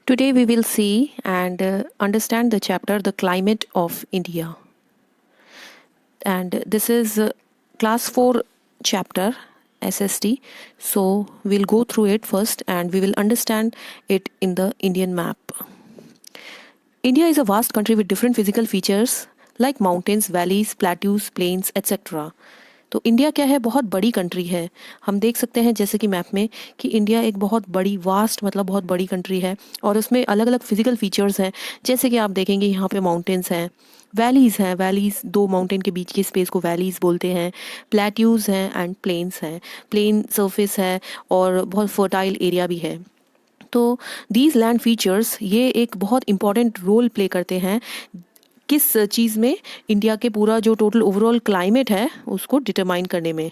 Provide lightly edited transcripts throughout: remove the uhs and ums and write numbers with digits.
Today we will see and understand the chapter The Climate of India. And this is class 4 chapter SST. So we'll go through it first and we will understand it in the Indian map. India is a vast country with different physical features like mountains, valleys, plateaus, plains, etc. तो India क्या है, बहुत बड़ी country है। हम देख सकते हैं जैसे कि मैप में कि इंडिया एक बहुत बड़ी वास्ट मतलब बहुत बड़ी कंट्री है और उसमें अलग अलग फिजिकल फीचर्स हैं। जैसे कि आप देखेंगे यहाँ पे माउंटेन्स हैं, वैलीज़ हैं, वैलीज़ दो माउंटेन के बीच के स्पेस को वैलीज़ बोलते हैं, प्लेट्यूज़ हैं एंड प्लेन्स हैं। प्लेन सरफेस है और बहुत फर्टाइल एरिया भी है। तो दीज लैंड फीचर्स ये एक बहुत इंपॉर्टेंट रोल प्ले करते हैं किस चीज़ में, इंडिया के पूरा जो टोटल ओवरऑल क्लाइमेट है उसको डिटरमाइन करने में।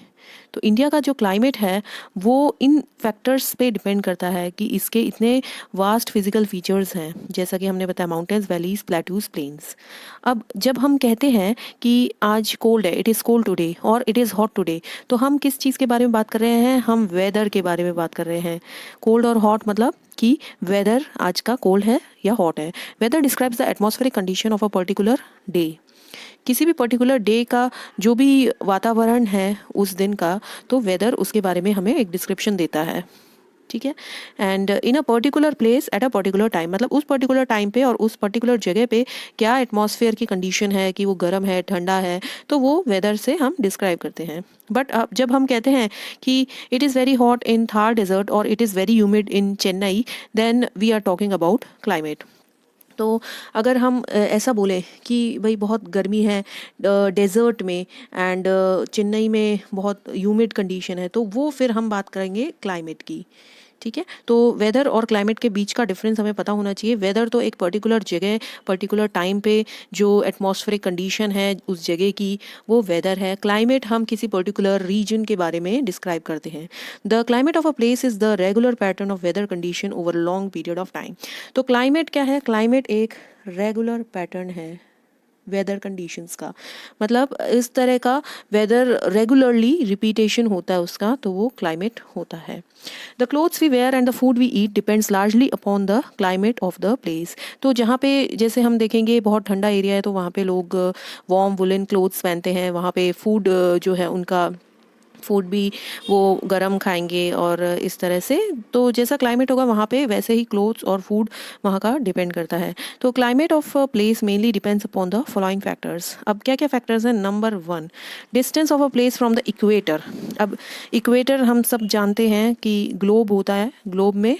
तो इंडिया का जो क्लाइमेट है वो इन फैक्टर्स पे डिपेंड करता है कि इसके इतने वास्ट फिजिकल फीचर्स हैं, जैसा कि हमने बताया माउंटेन्स, वैलीज, प्लेट्यूज, प्लेन्स। अब जब हम कहते हैं कि आज कोल्ड है, इट इज़ कोल्ड टुडे और इट इज़ हॉट टुडे, तो हम किस चीज़ के बारे में बात कर रहे हैं? हम वेदर के बारे में बात कर रहे हैं। कोल्ड और हॉट मतलब कि वेदर आज का कोल्ड है या हॉट है। Weather describes the atmospheric condition of a particular day. किसी भी पर्टिकुलर डे का जो भी वातावरण है उस दिन का, तो वेदर उसके बारे में हमें एक डिस्क्रिप्शन देता है। ठीक है। And in a particular place at a particular time, मतलब उस पर्टिकुलर टाइम पे और उस पर्टिकुलर जगह पे क्या एटमॉस्फेयर की कंडीशन है, कि वो गर्म है, ठंडा है, तो वो वेदर से हम डिस्क्राइब करते हैं। बट अब जब हम कहते हैं कि it is very hot in Thar desert और it is very humid in Chennai, then we are talking about climate. तो अगर हम ऐसा बोलें कि भाई बहुत गर्मी है डेजर्ट में एंड चेन्नई में बहुत ह्यूमिड कंडीशन है, तो वो फिर हम बात करेंगे क्लाइमेट की। ठीक है। तो वेदर और क्लाइमेट के बीच का डिफरेंस हमें पता होना चाहिए। वेदर तो एक पर्टिकुलर जगह, पर्टिकुलर टाइम पे जो एटमॉस्फेरिक कंडीशन है उस जगह की, वो वेदर है। क्लाइमेट हम किसी पर्टिकुलर रीजन के बारे में डिस्क्राइब करते हैं। The climate of a place is the regular pattern of weather condition over long period of time. तो क्लाइमेट क्या है? क्लाइमेट एक रेगुलर पैटर्न है वेदर कंडीशंस का, मतलब इस तरह का वेदर रेगुलरली रिपीटेशन होता है उसका, तो वो क्लाइमेट होता है। The clothes we wear and the food we eat depends largely upon the climate of the place. तो जहाँ पे जैसे हम देखेंगे बहुत ठंडा एरिया है तो वहाँ पे लोग वार्म वुलन क्लोथ्स पहनते हैं, वहाँ पे फूड जो है उनका फूड भी वो गरम खाएंगे और इस तरह से। तो जैसा क्लाइमेट होगा वहाँ पे वैसे ही क्लोथ्स और फूड वहाँ का डिपेंड करता है। तो climate of place mainly depends upon the following factors. अब क्या क्या फैक्टर्स हैं? Number 1, distance of a place from the equator. अब इक्वेटर हम सब जानते हैं कि ग्लोब होता है। ग्लोब में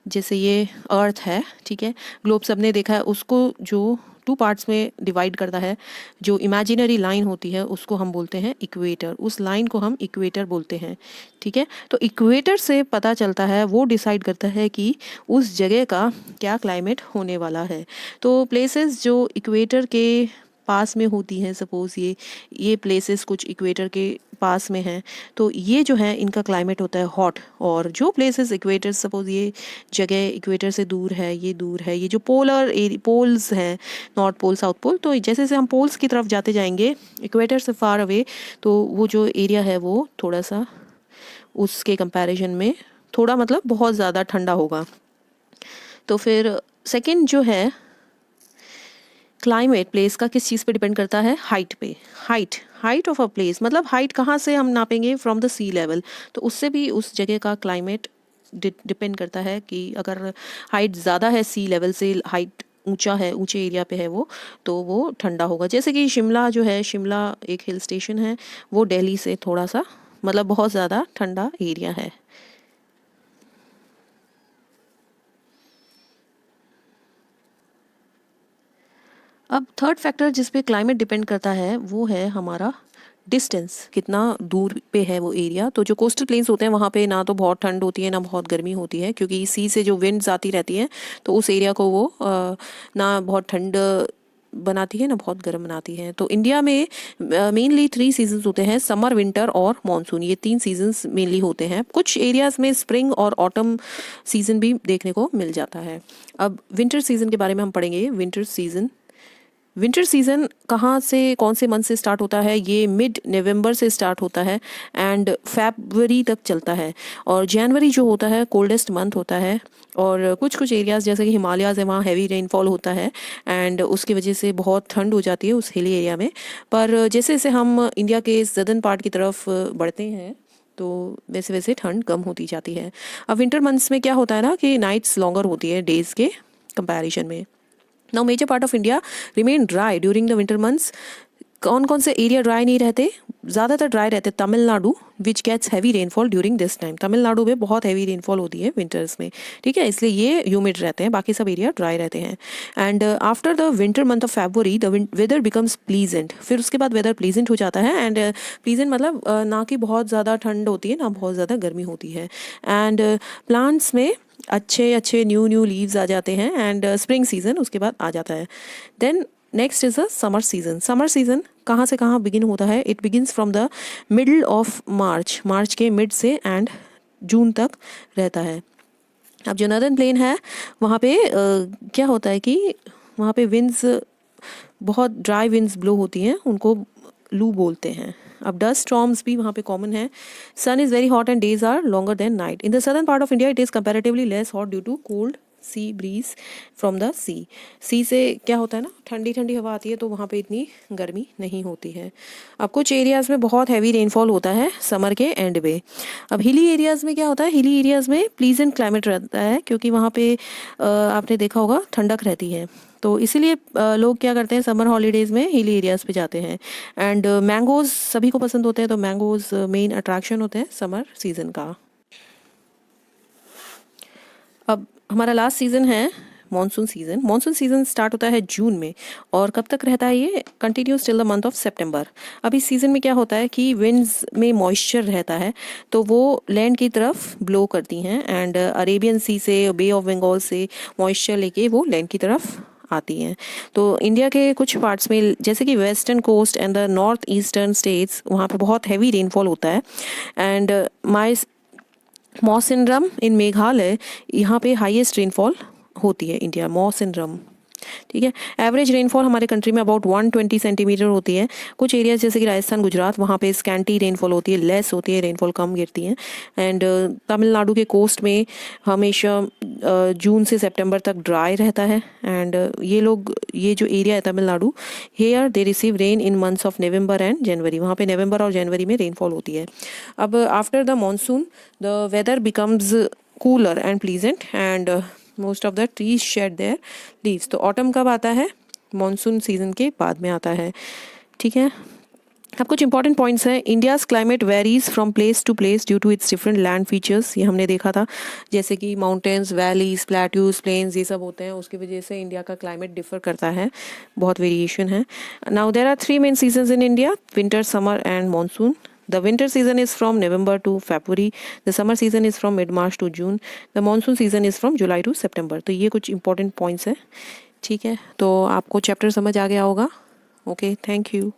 जैसे ये अर्थ है, ठीक है, ग्लोब सबने देखा है उसको, जो 2 पार्ट्स में डिवाइड करता है। जो इमेजिनरी लाइन होती है उसको हम बोलते हैं इक्वेटर, उस लाइन को हम इक्वेटर बोलते हैं। ठीक है। तो इक्वेटर से पता चलता है, वो डिसाइड करता है कि उस जगह का क्या क्लाइमेट होने वाला है। तो प्लेसेस जो इक्वेटर के पास में होती हैं, सपोज ये प्लेसेस कुछ इक्वेटर के पास में हैं, तो ये जो है इनका क्लाइमेट होता है हॉट। और जो प्लेसेस इक्वेटर, सपोज ये जगह इक्वेटर से दूर है, ये दूर है, ये जो पोलर पोल्स हैं, नॉर्थ पोल, साउथ पोल, तो जैसे जैसे हम पोल्स की तरफ जाते जाएंगे इक्वेटर से फार अवे, तो वो जो एरिया है वो थोड़ा सा उसके कंपैरिजन में थोड़ा मतलब बहुत ज़्यादा ठंडा होगा। तो फिर सेकंड जो है क्लाइमेट प्लेस का किस चीज़ पे डिपेंड करता है? हाइट पे। हाइट ऑफ अ प्लेस मतलब हाइट कहाँ से हम नापेंगे? From the sea level. तो उससे भी उस जगह का क्लाइमेट डिपेंड करता है कि अगर हाइट ज़्यादा है सी लेवल से, हाइट ऊंचा है, ऊंचे एरिया पे है वो, तो वो ठंडा होगा। जैसे कि शिमला जो है, शिमला एक हिल स्टेशन है, वो दिल्ली से थोड़ा सा मतलब बहुत ज़्यादा ठंडा एरिया है। अब थर्ड फैक्टर जिस पे क्लाइमेट डिपेंड करता है वो है हमारा डिस्टेंस, कितना दूर पे है वो एरिया। तो जो कोस्टल प्लेन्स होते हैं वहाँ पे ना तो बहुत ठंड होती है ना बहुत गर्मी होती है, क्योंकि सी से जो विंड्स आती रहती हैं तो उस एरिया को वो ना बहुत ठंड बनाती है ना बहुत गर्म बनाती है। तो इंडिया में मेनली 3 सीजन्स होते हैं, समर, विंटर और मानसून। ये 3 सीजन्स मेनली होते हैं। कुछ एरियाज में स्प्रिंग और ऑटम सीजन भी देखने को मिल जाता है। अब विंटर सीजन के बारे में हम पढ़ेंगे। विंटर सीजन, विंटर सीजन कहाँ से, कौन से मंथ से स्टार्ट होता है? ये मिड नवंबर से स्टार्ट होता है एंड फरवरी तक चलता है। और जनवरी जो होता है कोल्डेस्ट मंथ होता है, और कुछ कुछ एरियाज़ जैसे कि हिमालयाज़ है वहाँ हैवी रेनफॉल होता है एंड उसकी वजह से बहुत ठंड हो जाती है उस हिली एरिया में। पर जैसे जैसे हम इंडिया के सदर्न पार्ट की तरफ बढ़ते हैं तो वैसे वैसे ठंड कम होती जाती है। अब विंटर मंथ्स में क्या होता है ना कि नाइट्स लॉन्गर होती है डेज़ के कंपैरिजन में। Now major part of India remain dry during the winter months. कौन कौन से एरिया ड्राई नहीं रहते? ज़्यादातर ड्राई रहते Tamil Nadu, which gets heavy rainfall during this time. Tamil Nadu में बहुत हैवी रेनफॉल होती है विंटर्स में, ठीक है, इसलिए ये ह्यूमिड रहते हैं, बाकी सब एरिया ड्राई रहते हैं। And after the winter month of February the weather becomes pleasant. फिर उसके बाद वेदर प्लीजेंट हो जाता है एंड प्लीजेंट मतलब ना कि बहुत ज़्यादा ठंड होती है ना बहुत ज़्यादा गर्मी होती है। एंड प्लांट्स में अच्छे अच्छे न्यू लीव्स आ जाते हैं एंड स्प्रिंग सीजन उसके बाद आ जाता है। Then next is a summer season. Summer season कहाँ से कहाँ बिगिन होता है? It begins from the middle of March, March के मिड से एंड जून तक रहता है। अब जो नॉर्दर्न प्लेन है वहाँ पे क्या होता है कि वहाँ पे विंड्स बहुत ड्राई विंड्स ब्लो होती हैं, उनको लू बोलते हैं। अब डस्ट स्टॉर्म्स भी वहाँ पे कॉमन है। Sun is very hot and days are longer than night. In the southern part of India it is comparatively less hot due to cold sea breeze from the sea से क्या होता है ना ठंडी ठंडी हवा आती है तो वहाँ पे इतनी गर्मी नहीं होती है। अब कुछ एरियाज़ में बहुत हैवी रेनफॉल होता है समर के एंड में। अब हिली एरियाज़ में क्या होता है? हिली एरियाज़ में प्लीजेंट क्लाइमेट रहता है क्योंकि वहाँ पे आपने देखा होगा ठंडक रहती है, तो इसीलिए लोग क्या करते हैं समर हॉलीडेज़ में हिली एरियाज़ पे जाते हैं। एंड मैंगोज़ सभी को पसंद होते हैं, तो मैंगोज़ मेन अट्रैक्शन होते हैं समर सीज़न का। अब हमारा लास्ट सीज़न है monsoon season. Monsoon season start होता है जून में और कब तक रहता है? ये continues till the month of September. अब इस सीज़न में क्या होता है कि विंड्स में मॉइस्चर रहता है तो वो लैंड की तरफ ब्लो करती हैं एंड अरेबियन सी से बे ऑफ बंगाल से मॉइस्चर लेके वो लैंड की तरफ आती हैं। तो इंडिया के कुछ पार्ट्स में जैसे कि western coast and the north eastern states वहाँ पे बहुत हैवी रेनफॉल होता है। एंड मौसिनरम इन मेघालय यहाँ पे हाईएस्ट रेनफॉल होती है इंडिया, मौसिनरम, ठीक है। एवरेज रेनफॉल हमारे कंट्री में अबाउट 120 सेंटीमीटर होती है। कुछ एरियाज जैसे कि राजस्थान गुजरात वहाँ पे स्कैंटी रेनफॉल होती है, लेस होती है, रेनफॉल कम गिरती है। एंड तमिलनाडु के कोस्ट में हमेशा जून से सितंबर तक ड्राई रहता है। एंड ये जो एरिया है Tamil Nadu, here they receive rain in months of November and January. वहाँ पे नवंबर और जनवरी में रेनफॉल होती है। अब after the monsoon the weather becomes cooler and pleasant and most of the trees shed their leaves. तो ऑटम कब आता है? मॉनसून सीजन के बाद में आता है, ठीक है। अब कुछ इंपॉर्टेंट पॉइंट्स हैं। India's climate varies from place to place due to its different land features. ये हमने देखा था, जैसे कि माउंटेन्स, वैलीज, प्लेट्यूज, प्लेन्स ये सब होते हैं, उसकी वजह से इंडिया का क्लाइमेट डिफर करता है, बहुत वेरिएशन है। Now there are 3 main seasons in India, winter, summer and monsoon. The winter season is from November to February. The summer season is from mid-March to June. The monsoon season is from July to September. तो ये कुछ important points हैं, ठीक है। तो आपको chapter समझ आ गया होगा। Okay, thank you.